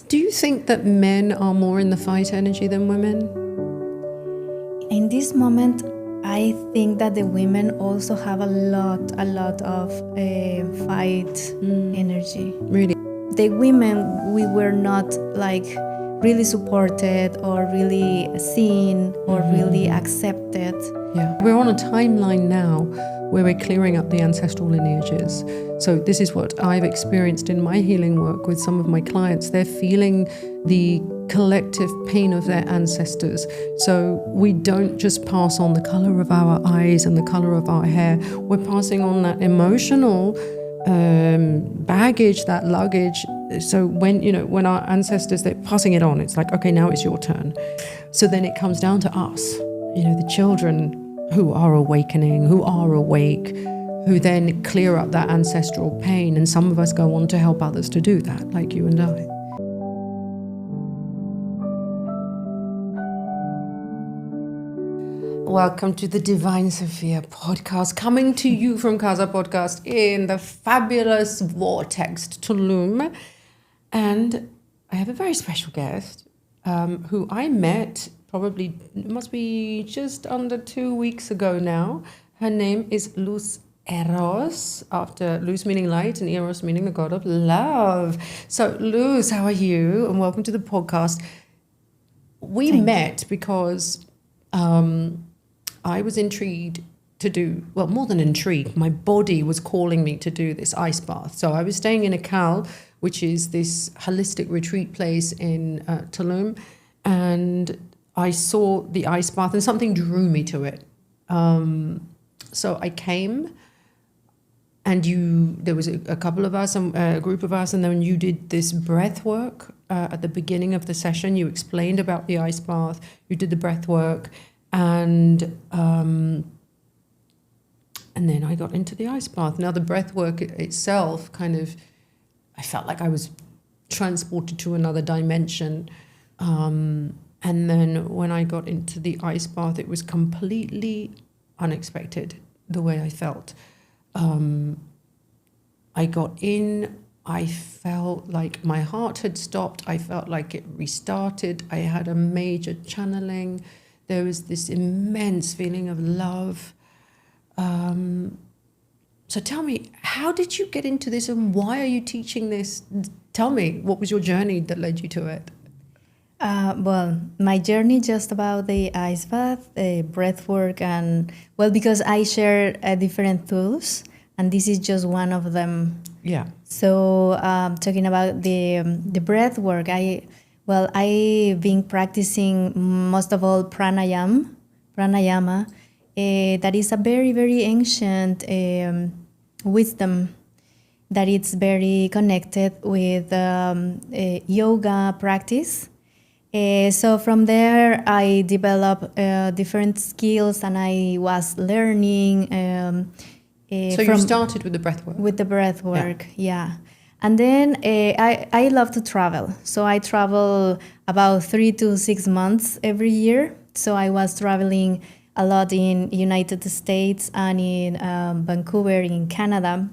Do you think that men are more in the fight energy than women? In this moment, I think that the women also have a lot of fight energy. Really? The women, we were not like really supported or really seen or really accepted. Yeah. We're on a timeline now where we're clearing up the ancestral lineages. So this is what I've experienced in my healing work with some of my clients. They're feeling the collective pain of their ancestors. So we don't just pass on the color of our eyes and the color of our hair. We're passing on that emotional baggage, that luggage. So when our ancestors, they're passing it on, it's like, okay, now it's your turn. So then it comes down to us, the children who are awakening, who are awake, who then clear up that ancestral pain. And some of us go on to help others to do that, like you and I. Welcome to the Divine Sofia podcast, coming to you from Casa Podcast in the fabulous Vortex Tulum. And I have a very special guest who I met probably, it must be just under 2 weeks ago now. Her name is Luz Eros, after Luz meaning light and Eros meaning the god of love. So Luz, how are you? And welcome to the podcast. We met because I was intrigued to do, well, more than intrigued, my body was calling me to do this ice bath. So I was staying in a Cal, which is this holistic retreat place in Tulum, and I saw the ice bath and something drew me to it. So I came, and there was a couple of us, a group of us, and then you did this breath work at the beginning of the session. You explained about the ice bath, you did the breath work, and then I got into the ice bath. Now the breath work itself I felt like I was transported to another dimension. And then when I got into the ice bath, it was completely unexpected the way I felt. I got in, I felt like my heart had stopped. I felt like it restarted. I had a major channeling. There was this immense feeling of love. So tell me, how did you get into this and why are you teaching this? Tell me, what was your journey that led you to it? Well, my journey just about the ice bath, the breath work, and because I share different tools, and this is just one of them. Yeah. So talking about the breath work, I've been practicing most of all pranayama. That is a very, very ancient wisdom that it's very connected with yoga practice. So from there, I developed different skills, and I was learning. So you started with the breath work? With the breath work, yeah. And then I love to travel. So I travel about 3 to 6 months every year. So I was traveling a lot in United States and in Vancouver in Canada.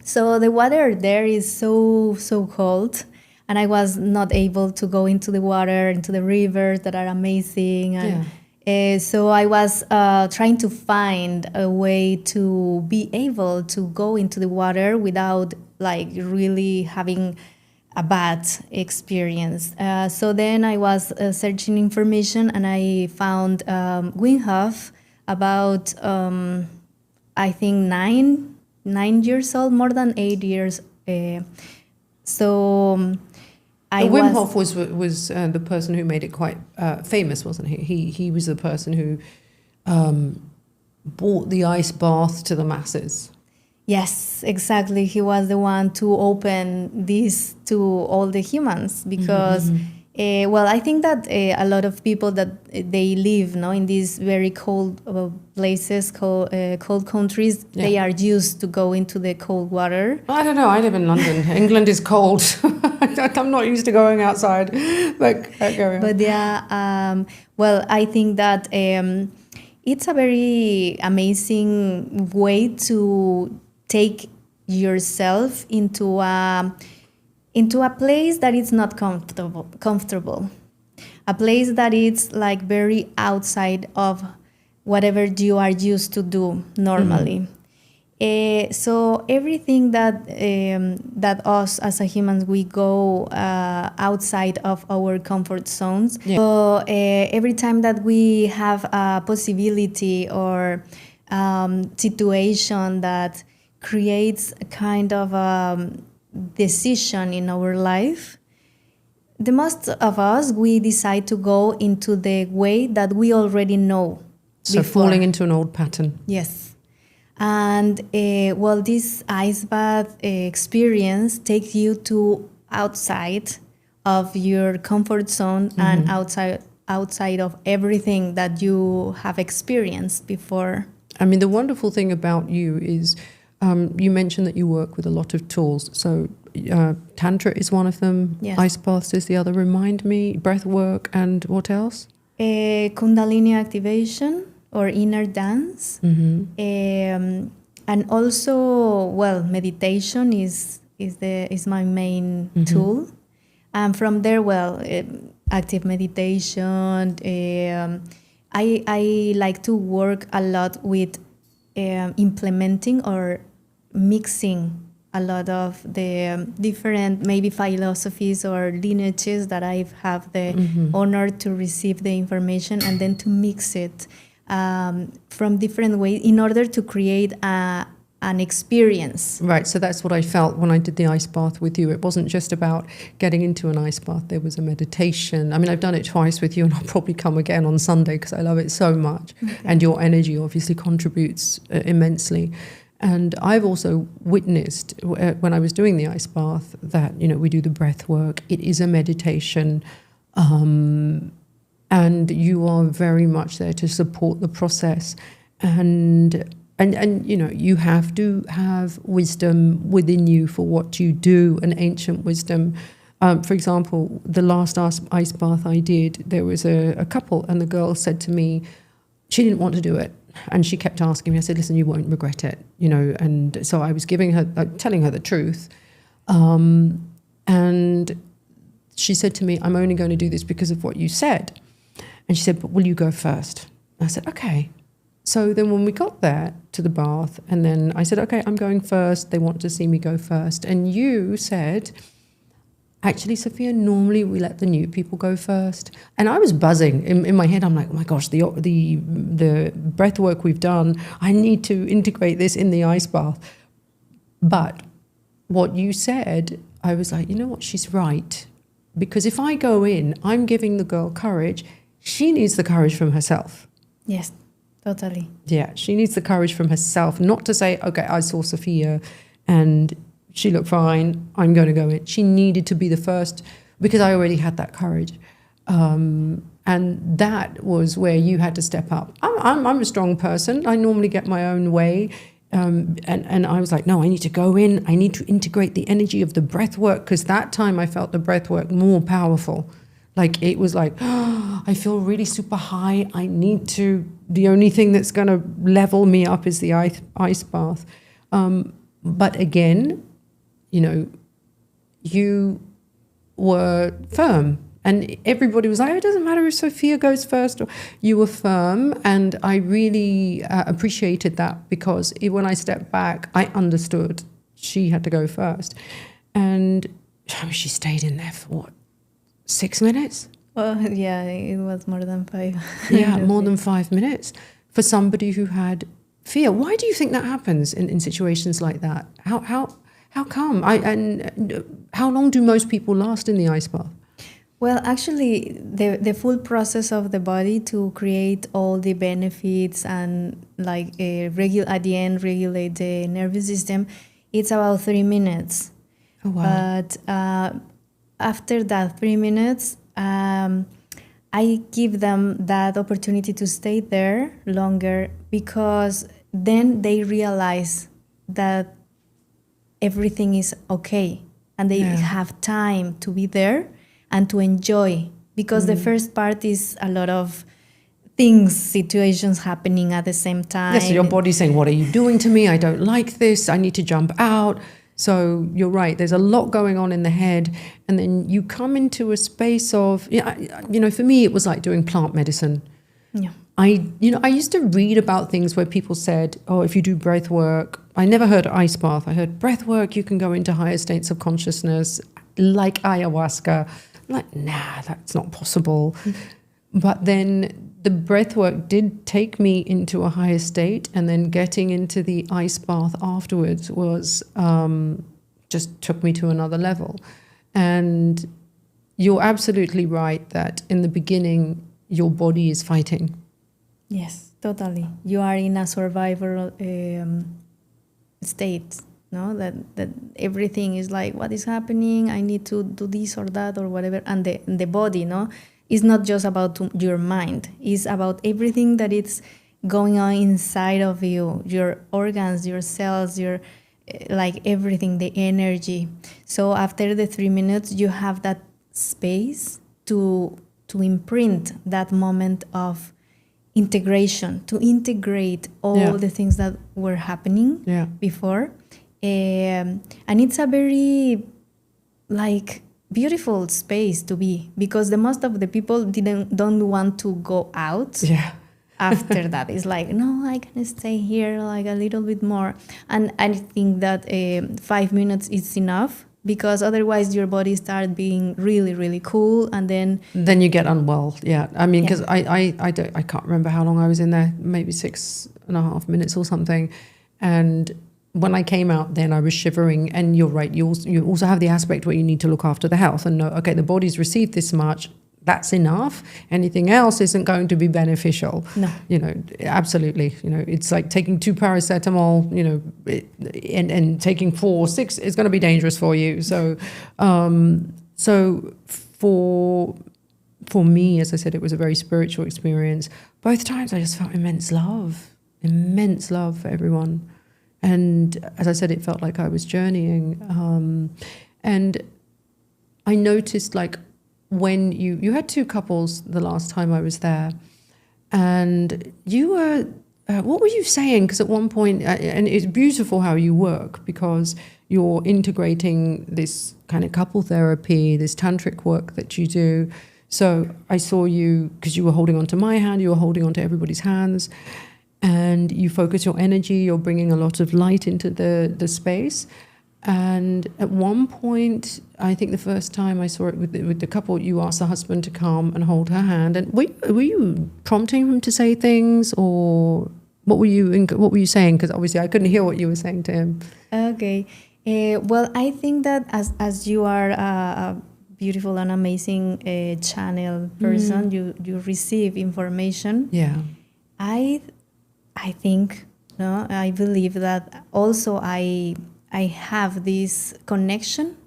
So the water there is so cold. And I was not able to go into the water, into the rivers that are amazing. And so I was trying to find a way to be able to go into the water without really having a bad experience. So then I was searching information, and I found Wim Hof about, I think, 9 years old, more than 8 years. Wim Hof was the person who made it quite famous, wasn't he? He was the person who brought the ice bath to the masses. Yes, exactly. He was the one to open this to all the humans because, I think that a lot of people that they live in these very cold places, cold countries, they are used to go into the cold water. I don't know. I live in London. England is cold. I'm not used to going outside. But I think that it's a very amazing way to take yourself into a into a place that is not comfortable, a place that is like very outside of whatever you are used to do normally. So everything that us as a humans, we go outside of our comfort zones. Yeah. So every time that we have a possibility or situation that creates a kind of decision in our life, the most of us, we decide to go into the way that we already know. So before. Falling into an old pattern. Yes. And this ice bath experience takes you to outside of your comfort zone and outside of everything that you have experienced before. I mean, the wonderful thing about you is you mentioned that you work with a lot of tools. So Tantra is one of them. Yes. Ice baths is the other. Remind me, breath work, and what else? Kundalini activation. Or inner dance, and also, meditation is my main tool, and from there, active meditation. I like to work a lot with implementing or mixing a lot of the different maybe philosophies or lineages that I have the honor to receive the information and then to mix it. From different ways in order to create an experience. Right, so that's what I felt when I did the ice bath with you. It wasn't just about getting into an ice bath, there was a meditation. I mean, I've done it twice with you and I'll probably come again on Sunday because I love it so much. Okay. And your energy obviously contributes immensely. And I've also witnessed when I was doing the ice bath that, we do the breath work. It is a meditation. And you are very much there to support the process, and you have to have wisdom within you for what you do, an ancient wisdom. For example, the last ice bath I did, there was a couple, and the girl said to me, she didn't want to do it, and she kept asking me. I said, "Listen, you won't regret it," And so I was telling her the truth, and she said to me, "I'm only going to do this because of what you said." And she said, "But will you go first?" I said, "Okay." So then when we got there to the bath, and then I said, "Okay, I'm going first. They want to see me go first." And you said, "Actually, Sofia, normally we let the new people go first." And I was buzzing in my head. I'm like, "Oh my gosh, the breath work we've done, I need to integrate this in the ice bath." But what you said, I was like, you know what, she's right. Because if I go in, I'm giving the girl courage. She needs the courage from herself. Yes, totally. Yeah, she needs the courage from herself, not to say, "Okay, I saw Sofia and she looked fine, I'm going to go in." She needed to be the first because I already had that courage. And that was where you had to step up. I'm a strong person. I normally get my own way. And I was like, no, I need to go in. I need to integrate the energy of the breath work, because that time I felt the breath work more powerful. Like it was like, oh, I feel really super high. The only thing that's going to level me up is the ice bath. But again, you were firm. And everybody was like, it doesn't matter if Sofia goes first. Or you were firm. And I really appreciated that, because when I stepped back, I understood she had to go first. And she stayed in there for 6 minutes? Oh, yeah, it was more than 5. Yeah, more than 5 minutes for somebody who had fear. Why do you think that happens in situations like that? How come? And how long do most people last in the ice bath? Well, actually, the full process of the body to create all the benefits and at the end regulate the nervous system, it's about 3 minutes. Oh, wow. But after that 3 minutes, I give them that opportunity to stay there longer, because then they realize that everything is okay and they have time to be there and to enjoy, because the first part is a lot of situations happening at the same time. Yes, so your body's saying, what are you doing to me? I don't like this. I need to jump out. So you're right. There's a lot going on in the head, and then you come into a space of, for me, it was like doing plant medicine. Yeah. I used to read about things where people said, oh, if you do breath work, I never heard ice bath. I heard breath work, you can go into higher states of consciousness, like ayahuasca. I'm like, nah, that's not possible. But then the breath work did take me into a higher state, and then getting into the ice bath afterwards was just took me to another level. And you're absolutely right that in the beginning, your body is fighting. Yes, totally. You are in a survival state, no? That everything is like, what is happening? I need to do this or that or whatever. And the body, no, is not just about your mind. It's about everything that is going on inside of you, your organs, your cells, your like everything, the energy. So after the 3 minutes, you have that space to imprint that moment of integration, to integrate all the things that were happening before. And it's a very like beautiful space to be, because the most of the people don't want to go out after that. It's like, no, I can stay here like a little bit more. And I think that 5 minutes is enough, because otherwise your body starts being really, really cool, and then you get unwell. I mean, because I can't remember how long I was in there, maybe 6.5 minutes or something. And when I came out, then I was shivering. And you're right, you also have the aspect where you need to look after the health and know, okay, the body's received this much, that's enough. Anything else isn't going to be beneficial. No. Absolutely. It's like taking 2 paracetamol, and taking 4 or 6 is going to be dangerous for you. So, for me, as I said, it was a very spiritual experience. Both times I just felt immense love for everyone. And as I said, it felt like I was journeying. And I noticed, like, when you had 2 couples the last time I was there, and you were, what were you saying? Because at one point, and it's beautiful how you work, because you're integrating this kind of couple therapy, this tantric work that you do. So I saw you, because you were holding onto my hand, you were holding onto everybody's hands, and you focus your energy, you're bringing a lot of light into the space. And at one point, I think the first time I saw it with the couple, you asked the husband to come and hold her hand. And were you prompting him to say things, or what were you saying? Because obviously I couldn't hear what you were saying to him. Okay. Well, I think that as you are a beautiful and amazing channel person, you receive information. Yeah. I think, no, I believe that also I have this connection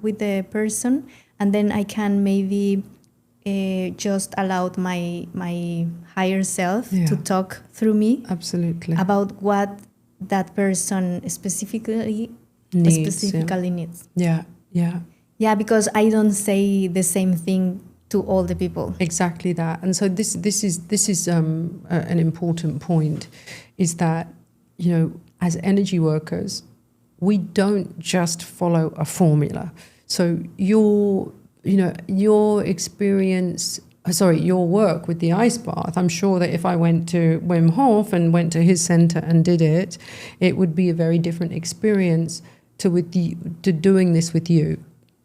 with the person, and then I can maybe just allow my higher self to talk through me. Absolutely. About what that person specifically needs. Yeah, because I don't say the same thing to all the people. Exactly that. And so this is an important point, is that, as energy workers, we don't just follow a formula. So your experience, your work with the ice bath, I'm sure that if I went to Wim Hof and went to his center and did it, it would be a very different experience to doing this with you,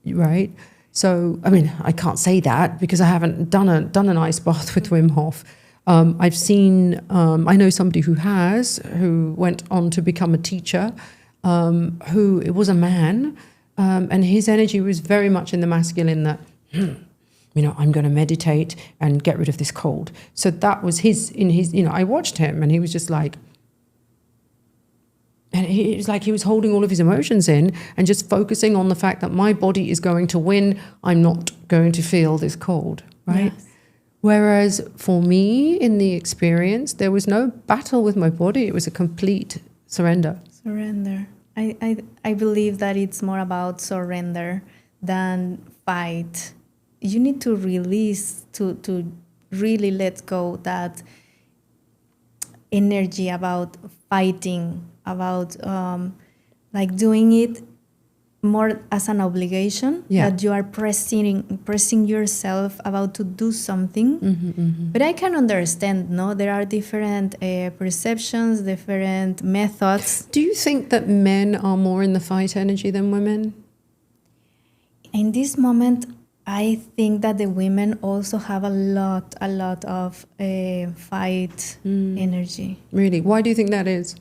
right? So, I mean, I can't say that because I haven't done an ice bath with Wim Hof. I've seen, I know somebody who went on to become a teacher, who it was a man, and his energy was very much in the masculine, that, I'm going to meditate and get rid of this cold. So that was I watched him, and he was just like, and it was like he was holding all of his emotions in and just focusing on the fact that my body is going to win. I'm not going to feel this cold, right? Yes. Whereas for me, in the experience, there was no battle with my body. It was a complete surrender. Surrender. I believe that it's more about surrender than fight. You need to release, to really let go that energy about fighting, about like doing it more as an obligation, that you are pressing yourself about to do something. But I can understand, no? There are different perceptions, different methods. Do you think that men are more in the fight energy than women? In this moment, I think that the women also have a lot of fight energy. Really? Why do you think that is?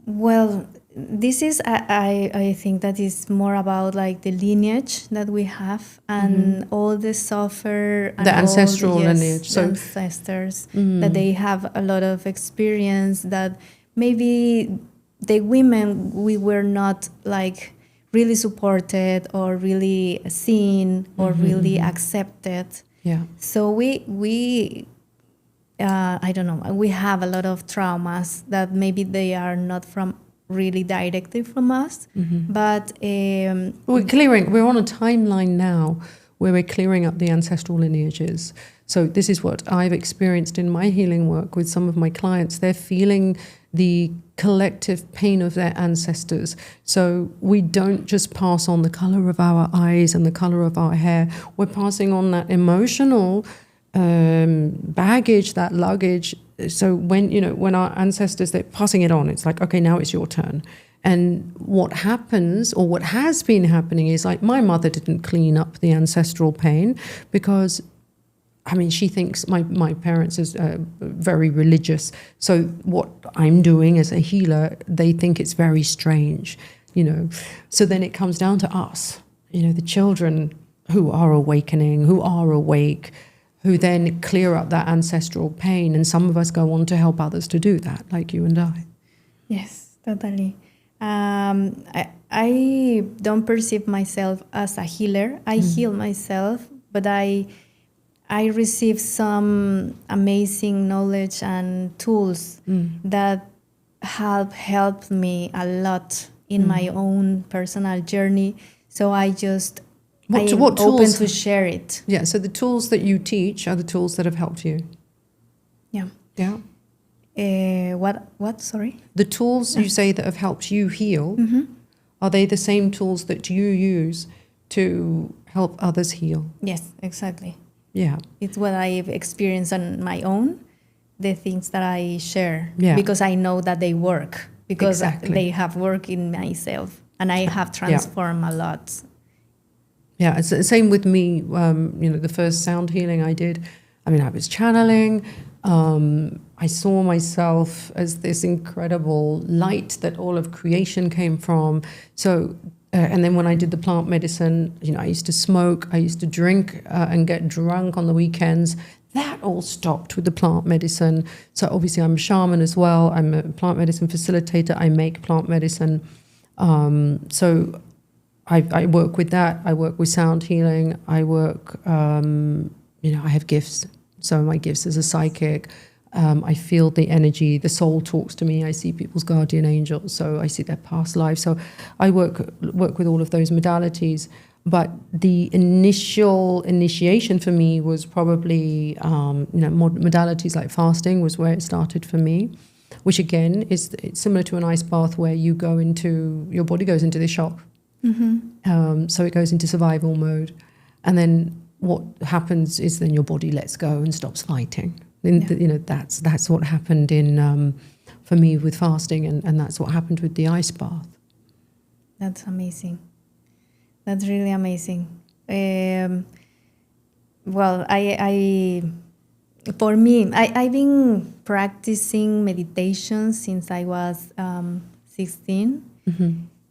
Well, this is, I think that is more about like the lineage that we have and all the suffer. And the ancestral lineage. So ancestors, that they have a lot of experience that maybe the women, we were not like really supported or really seen or really accepted. Yeah. So we I don't know, we have a lot of traumas that maybe they are not from really directly from us, but we're on a timeline now where we're clearing up the ancestral lineages. So this is what I've experienced in my healing work with some of my clients. They're feeling the collective pain of their ancestors. So we don't just pass on the color of our eyes and the color of our hair. We're passing on that emotional baggage, that luggage. So when our ancestors, they're passing it on, it's like, okay, now it's your turn. And what happens, or what has been happening, is like my mother didn't clean up the ancestral pain because, I mean, she thinks my parents is very religious. So what I'm doing as a healer, they think it's very strange, So then it comes down to us, the children who are awakening, who are awake, who then clear up that ancestral pain. And some of us go on to help others to do that, like you and I. Yes, totally. I don't perceive myself as a healer. I heal myself, but I receive some amazing knowledge and tools that have helped me a lot in my own personal journey. So I am open to share it. Yeah, so the tools that you teach are the tools that have helped you. Yeah. Yeah. What? Sorry? The tools you say that have helped you heal, are they the same tools that you use to help others heal? Yes, exactly. Yeah. It's what I've experienced on my own, the things that I share, because I know that they work, because they have worked in myself, and I have transformed a lot. Yeah, it's the same with me. The first sound healing I did, I mean, I was channeling. I saw myself as this incredible light that all of creation came from. So, and then when I did the plant medicine, I used to smoke, I used to drink and get drunk on the weekends. That all stopped with the plant medicine. So obviously I'm a shaman as well. I'm a plant medicine facilitator. I make plant medicine. So I work with that. I work with sound healing. I work, I have gifts. So my gifts as a psychic, I feel the energy, the soul talks to me. I see people's guardian angels, so I see their past lives. So I work with all of those modalities. But the initiation for me was probably, modalities like fasting was where it started for me, which again it's similar to an ice bath where your body goes into the shock. So it goes into survival mode, and then what happens is then your body lets go and stops fighting. That's what happened for me with fasting, and that's what happened with the ice bath. That's amazing. That's really amazing. Well, for me, I've been practicing meditation since I was 16.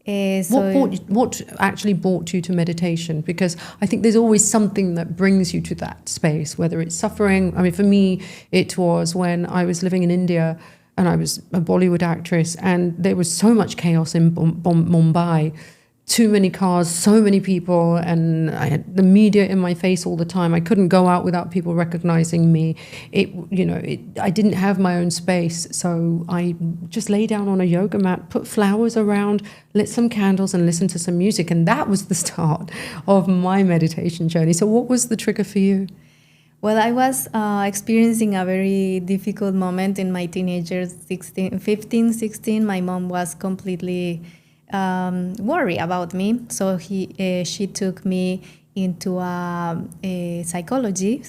What actually brought you to meditation? Because I think there's always something that brings you to that space, whether it's suffering. I mean, for me, it was when I was living in India and I was a Bollywood actress, and there was so much chaos in Mumbai. Too many cars, so many people, and I had the media in my face all the time. I couldn't go out without people recognizing me. I didn't have my own space, so I just lay down on a yoga mat, put flowers around, lit some candles, and listened to some music, and that was the start of my meditation journey. So, what was the trigger for you? Well, I was experiencing a very difficult moment in my teenagers, 15, 16. My mom was completely worried about me. So she took me into a psychology.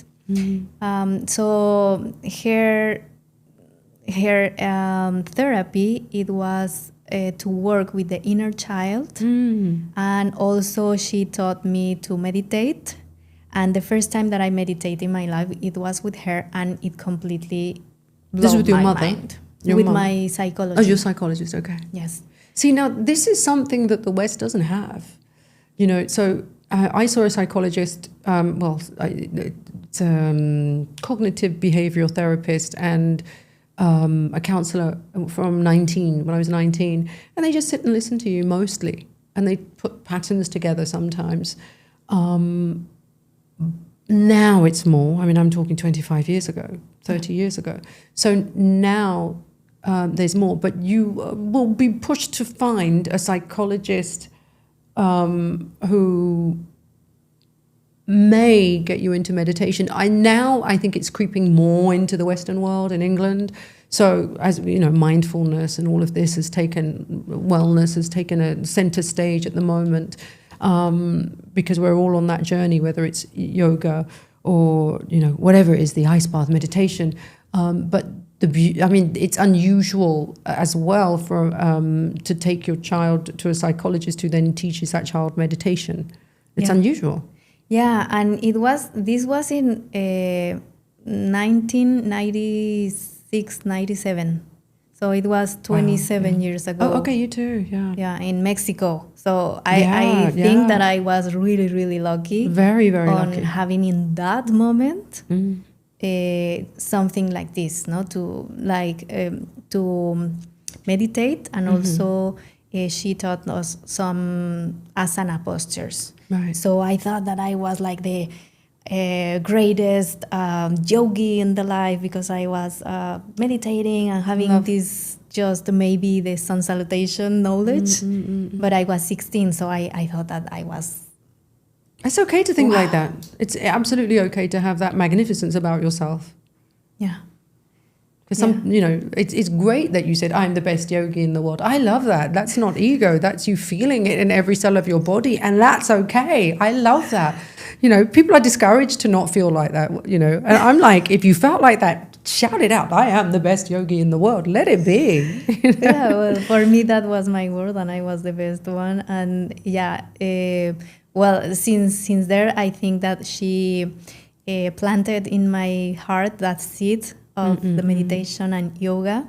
So her therapy, it was to work with the inner child. And also she taught me to meditate. And the first time that I meditate in my life, it was with her, and it completely This blew with your my mother? mind. Your With mom? my psychologist. Oh, your psychologist, okay. Yes. See, now this is something that the West doesn't have. You know, so I saw a psychologist, it's cognitive behavioral therapist and a counselor from 19, when I was 19, and they just sit and listen to you mostly, and they put patterns together sometimes. Now it's more, I mean, I'm talking 25 years ago, 30 years ago. So now there's more, but you will be pushed to find a psychologist who may get you into meditation. I think it's creeping more into the Western world in England. So as you know, mindfulness and all of this wellness has taken a center stage at the moment, because we're all on that journey, whether it's yoga or, you know, whatever it is, the ice bath, meditation. But it's unusual as well for to take your child to a psychologist who then teaches that child meditation. It's unusual. Yeah, and this was in 1996, 97. So it was 27 years ago. Oh, okay, you too, yeah. Yeah, in Mexico. So I think that I was really, really lucky. Very, very lucky. On having in that moment something like this, no? To meditate, and also she taught us some asana postures. Right. So I thought that I was like the greatest yogi in the life, because I was meditating and having this just maybe the sun salutation knowledge. But I was 16, so I thought that I was. It's okay to think like that. It's absolutely okay to have that magnificence about yourself. Yeah. Because it's great that you said, I'm the best yogi in the world. I love that. That's not ego. That's you feeling it in every cell of your body. And that's okay. I love that. You know, people are discouraged to not feel like that, you know. And I'm like, if you felt like that, shout it out. I am the best yogi in the world. Let it be. Yeah, well, for me, that was my word, and I was the best one. And since there, I think that she planted in my heart that seed of the meditation and yoga.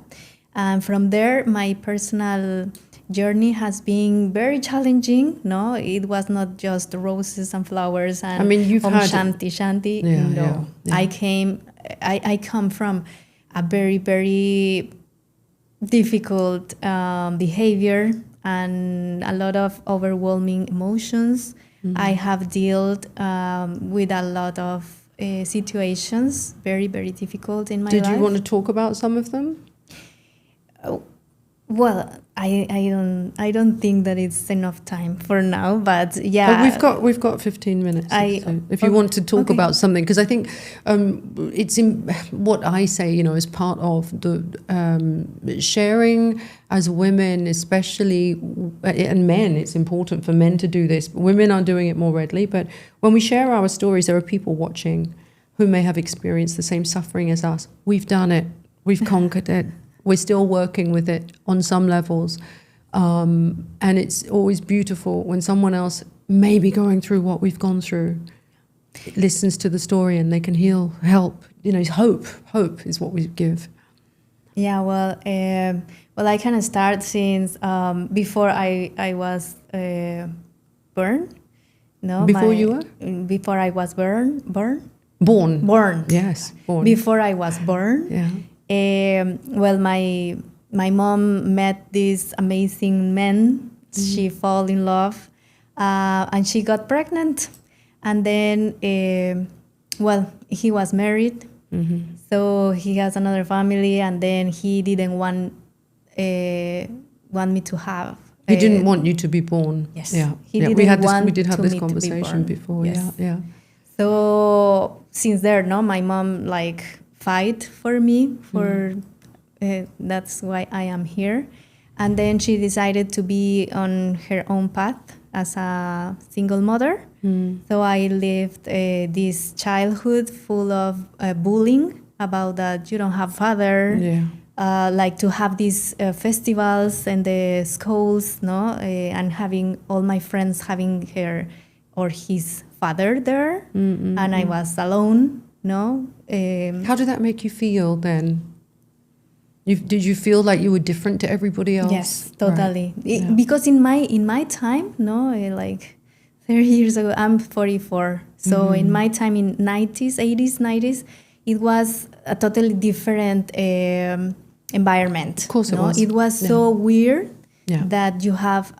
And from there, my personal journey has been very challenging. No, it was not just roses and flowers and shanti. No, yeah. I come from a very, very difficult behavior and a lot of overwhelming emotions. I have dealt with a lot of situations, very, very difficult in my life. Did you want to talk about some of them? Well, I don't think that it's enough time for now, but yeah. But we've got 15 minutes. If you want to talk about something, because I think it's in what I say, you know, as part of the sharing as women, especially, and men. It's important for men to do this. Women are doing it more readily, but when we share our stories, there are people watching who may have experienced the same suffering as us. We've done it. We've conquered it. We're still working with it on some levels. And it's always beautiful when someone else may be going through what we've gone through, listens to the story, and they can heal, help. You know, hope. Hope is what we give. Yeah, well, I can start since before I was born. No, before I was born. Born. Yes, born. Before I was born. Yeah. My mom met this amazing man. She fell in love, and she got pregnant. And then, he was married. So he has another family, and then he didn't want me to have. He didn't want you to be born. Yes. Yeah. We did have this conversation before. Yes. Yeah. So since there, no, my mom like fight for me for that's why I am here. And then she decided to be on her own path as a single mother. So I lived this childhood full of bullying about that you don't have father. Yeah. Like to have these festivals and the schools, no, and having all my friends having her or his father there, and I was alone, no. How did that make you feel then? Did you feel like you were different to everybody else? Yes, totally. Right. Because in my time, no, like 30 years ago, I'm 44. So in my time, in 90s, 80s, 90s, it was a totally different environment. Of course it was. It was so weird Yeah. that you have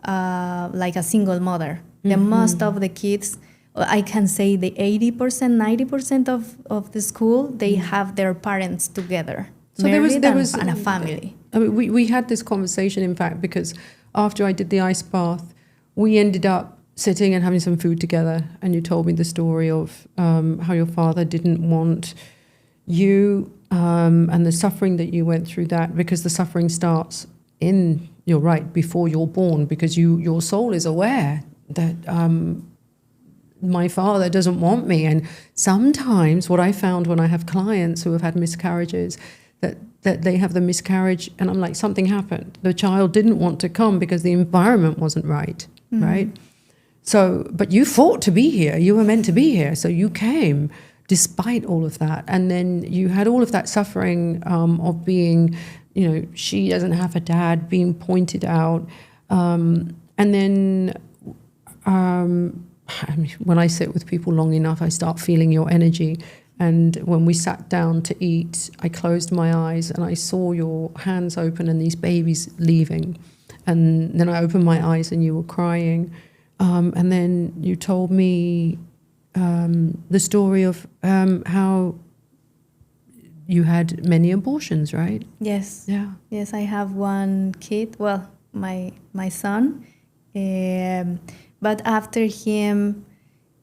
like a single mother. The most of the kids, I can say the 80%, 90% of the school, they have their parents together. So there was and a family. I mean, we had this conversation, in fact, because after I did the ice bath, we ended up sitting and having some food together, and you told me the story of how your father didn't want you and the suffering that you went through that, because the suffering starts you're right, before you're born, because your soul is aware that my father doesn't want me. And sometimes what I found when I have clients who have had miscarriages, that they have the miscarriage and I'm like, something happened. The child didn't want to come because the environment wasn't right, right? So, but you fought to be here. You were meant to be here. So you came despite all of that. And then you had all of that suffering of being, she doesn't have a dad, being pointed out. And then I mean, when I sit with people long enough, I start feeling your energy. And when we sat down to eat, I closed my eyes and I saw your hands open and these babies leaving. And then I opened my eyes and you were crying. And then you told me the story of how you had many abortions, right? Yes. Yeah. Yes, I have one kid. Well, my son. But after him,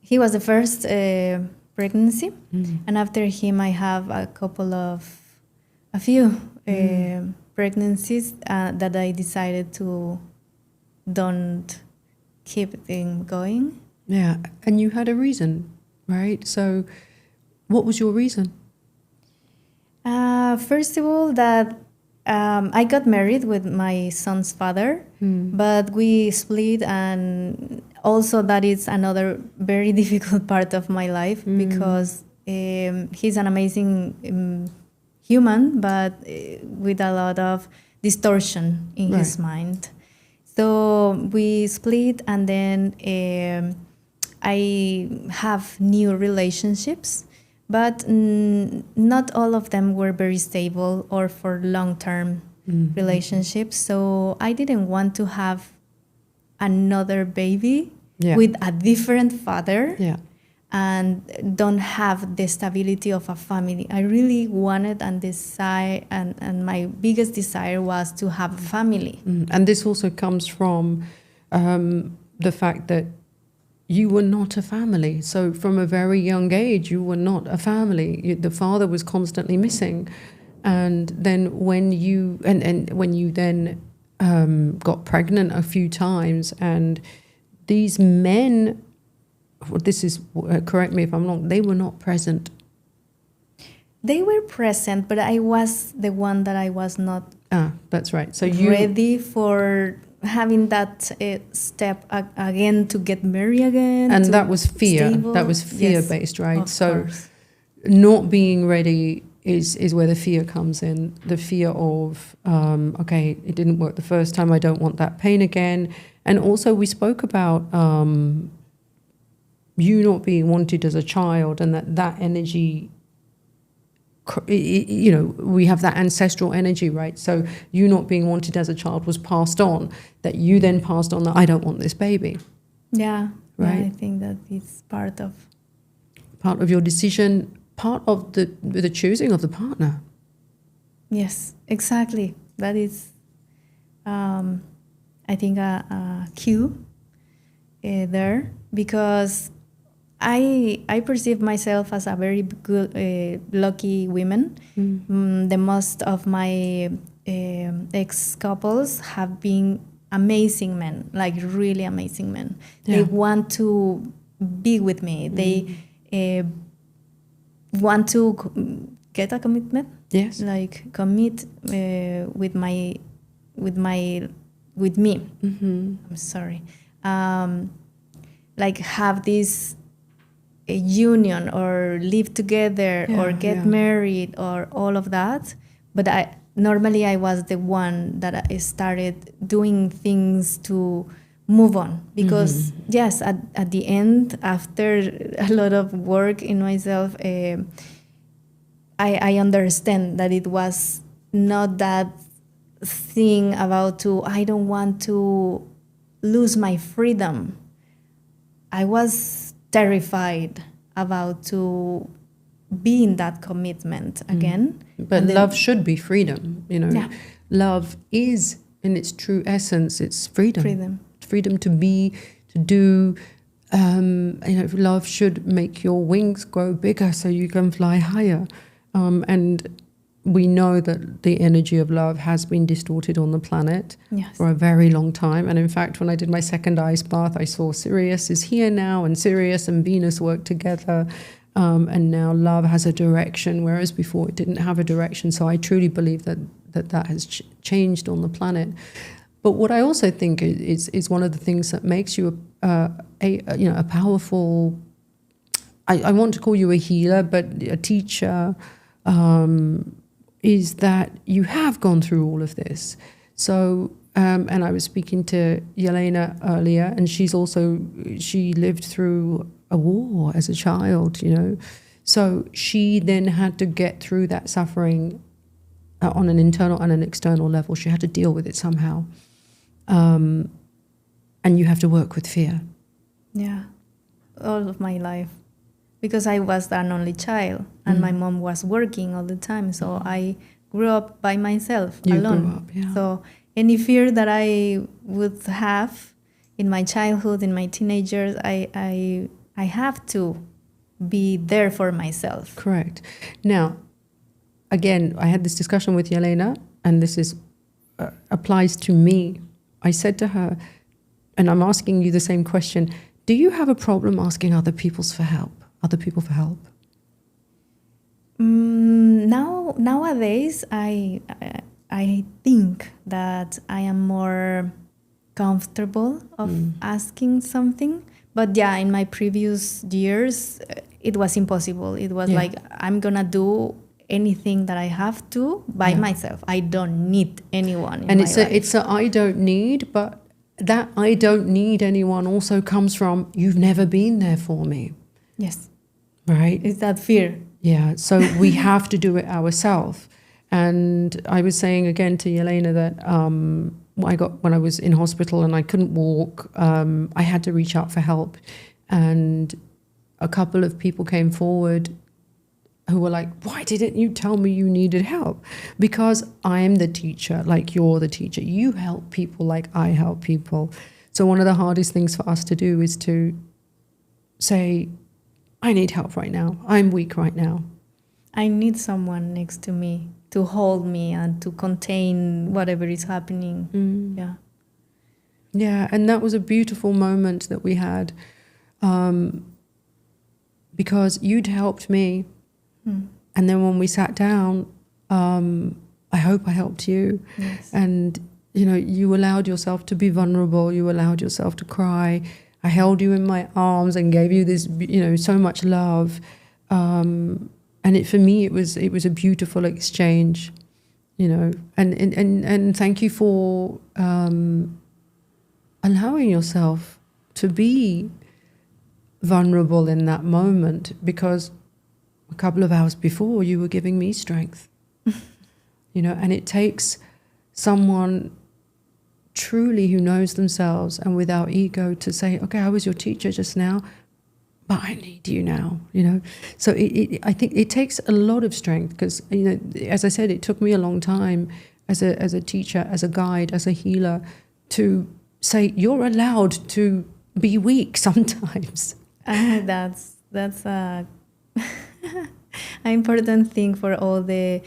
he was the first pregnancy, and after him, I have a few pregnancies that I decided to don't keep them going. Yeah, and you had a reason, right? So, what was your reason? First of all, that I got married with my son's father, but we split, and also that is another very difficult part of my life because he's an amazing human, but with a lot of distortion in his mind. So we split, and then I have new relationships. But not all of them were very stable or for long-term relationships. So I didn't want to have another baby with a different father and don't have the stability of a family. I really wanted and my biggest desire was to have a family. And this also comes from the fact that you were not a family. So from a very young age, you were not a family. The father was constantly missing. And then when you then got pregnant a few times, and these men, correct me if I'm wrong, they were not present. They were present, but I was the one that I was not that's right. So ready for having that step again to get married again. And that was fear. Stable. That was fear-based, right? Of so course. Not being ready is where the fear comes in. The fear of, okay, it didn't work the first time. I don't want that pain again. And also we spoke about you not being wanted as a child, and that energy, we have that ancestral energy, right? So you not being wanted as a child was passed on, that you then passed on that I don't want this baby. Yeah, right. Yeah, I think that it's part of your decision, part of the choosing of the partner. Yes, exactly. That is, I think, a cue there, because I perceive myself as a very good, lucky woman. The most of my ex couples have been amazing men, like really amazing men. Yeah. They want to be with me. They want to get a commitment. Yes. Like commit with me. I'm sorry. Like have this a union or live together or get married or all of that. But I was the one that I started doing things to move on because yes, at the end, after a lot of work in myself, I understand that it was not that thing about I don't want to lose my freedom. I was terrified about to be in that commitment again. But love should be freedom, Love is, in its true essence, it's freedom. Freedom to be, to do. Love should make your wings grow bigger so you can fly higher. And we know that the energy of love has been distorted on the planet for a very long time. And in fact, when I did my second ice bath, I saw Sirius is here now, and Sirius and Venus work together. And now love has a direction, whereas before it didn't have a direction. So I truly believe that has changed on the planet. But what I also think is one of the things that makes you a powerful, I want to call you a healer, but a teacher, is that you have gone through all of this. So, and I was speaking to Yelena earlier, and she lived through a war as a child, So she then had to get through that suffering on an internal and an external level. She had to deal with it somehow. And you have to work with fear. Yeah, all of my life. Because I was an only child and my mom was working all the time. So I grew up by myself, alone. Grew up, yeah. So any fear that I would have in my childhood, in my teenagers, I have to be there for myself. Correct. Now, again, I had this discussion with Yelena, and this is applies to me. I said to her, and I'm asking you the same question, do you have a problem asking other people for help? Nowadays, I think that I am more comfortable of asking something. But yeah, in my previous years, it was impossible. It was like, I'm gonna do anything that I have to by myself. I don't need anyone in my life. It's a I don't need, but that I don't need anyone also comes from you've never been there for me. Yes. Right? It's that fear. Yeah. So we have to do it ourselves. And I was saying again to Yelena that when I was in hospital and I couldn't walk, I had to reach out for help. And a couple of people came forward who were like, why didn't you tell me you needed help? Because I'm the teacher, like you're the teacher. You help people like I help people. So one of the hardest things for us to do is to say, I need help right now. I'm weak right now. I need someone next to me to hold me and to contain whatever is happening. Yeah. Yeah, and that was a beautiful moment that we had because you'd helped me. And then when we sat down, I hope I helped you. Yes. And, you allowed yourself to be vulnerable. You allowed yourself to cry. I held you in my arms and gave you this, so much love. And for me, it was a beautiful exchange, and thank you for allowing yourself to be vulnerable in that moment, because a couple of hours before you were giving me strength, and it takes someone truly who knows themselves and without ego to say, okay, I was your teacher just now, but I need you now, So I think it takes a lot of strength because, as I said, it took me a long time as a teacher, as a guide, as a healer to say, you're allowed to be weak sometimes. That's a an important thing for all the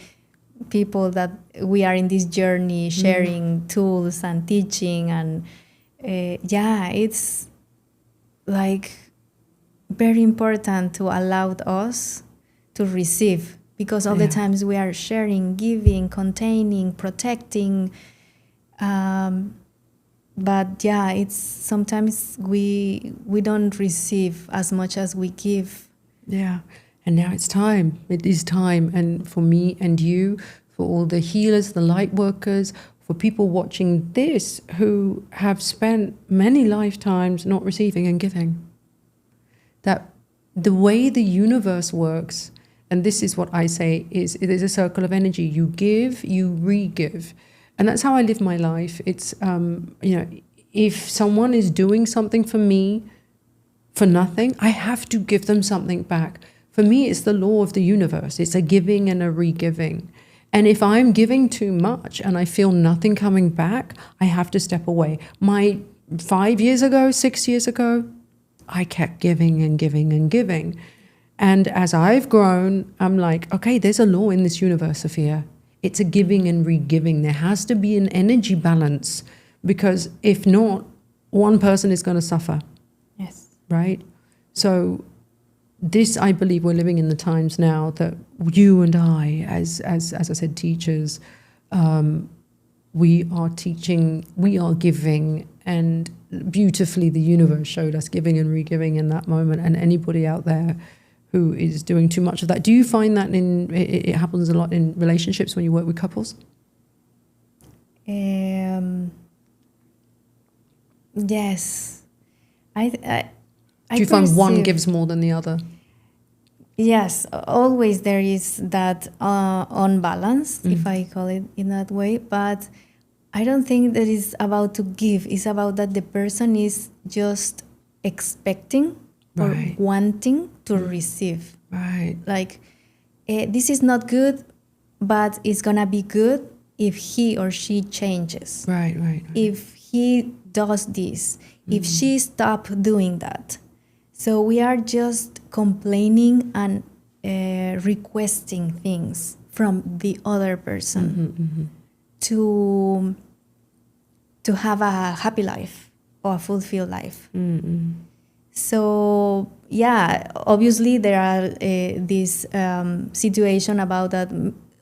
people that we are in this journey, sharing tools and teaching, and it's like very important to allow us to receive, because all the times we are sharing, giving, containing, protecting, but it's sometimes we don't receive as much as we give. Yeah. And now it's time. It is time. And for me and you, for all the healers, the light workers, for people watching this who have spent many lifetimes not receiving and giving. That the way the universe works, and this is what I say, is it is a circle of energy. You give, you re-give. And that's how I live my life. It's, if someone is doing something for me for nothing, I have to give them something back. For me, it's the law of the universe. It's a giving and a re-giving. And if I'm giving too much and I feel nothing coming back, I have to step away. 5 years ago, 6 years ago, I kept giving and giving and giving. And as I've grown, I'm like, okay, there's a law in this universe, Sofia. It's a giving and re-giving. There has to be an energy balance, because if not, one person is going to suffer. Yes. Right? So this, I believe we're living in the times now that you and I, as I said, teachers, we are teaching, we are giving, and beautifully the universe showed us giving and re-giving in that moment. And anybody out there who is doing too much of that, do you find that it happens a lot in relationships when you work with couples? Yes. Do you find one gives more than the other? Yes, always there is that unbalance, if I call it in that way. But I don't think that it's about to give. It's about that the person is just expecting or wanting to receive. Right. Like, this is not good, but it's going to be good if he or she changes. Right. If he does this, if she stops doing that. So we are just complaining and requesting things from the other person to have a happy life or a fulfilled life. So obviously there are this situation about that.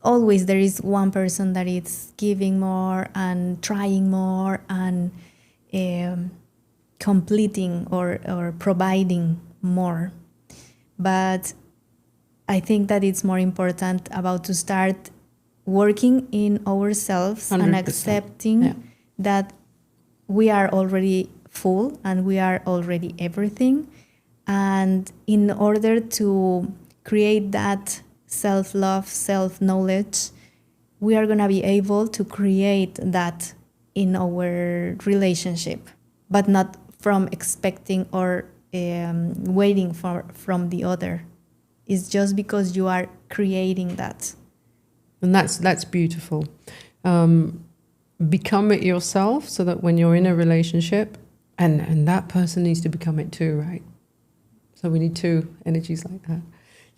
Always there is one person that is giving more and trying more and completing or providing more. But I think that it's more important about to start working in ourselves 100%. And accepting that we are already full and we are already everything. And in order to create that self-love, self-knowledge, we are going to be able to create that in our relationship, but not from expecting or waiting from the other. It's just because you are creating that. And that's beautiful. Become it yourself, so that when you're in a relationship, and that person needs to become it too, right? So we need two energies like that.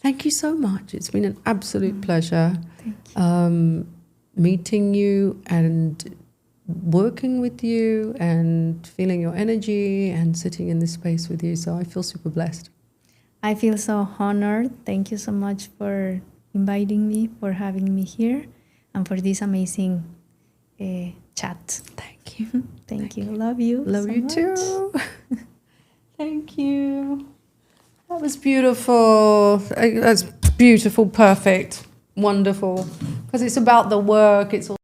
Thank you so much. It's been an absolute pleasure. Thank you. Meeting you and working with you and feeling your energy and sitting in this space with you. So I feel super blessed. I feel so honored. Thank you so much for inviting me, for having me here, and for this amazing chat. Thank you. Thank you. Love you. Love so you much. too. Thank you. That was beautiful. That's beautiful, perfect, wonderful. Because it's about the work. It's all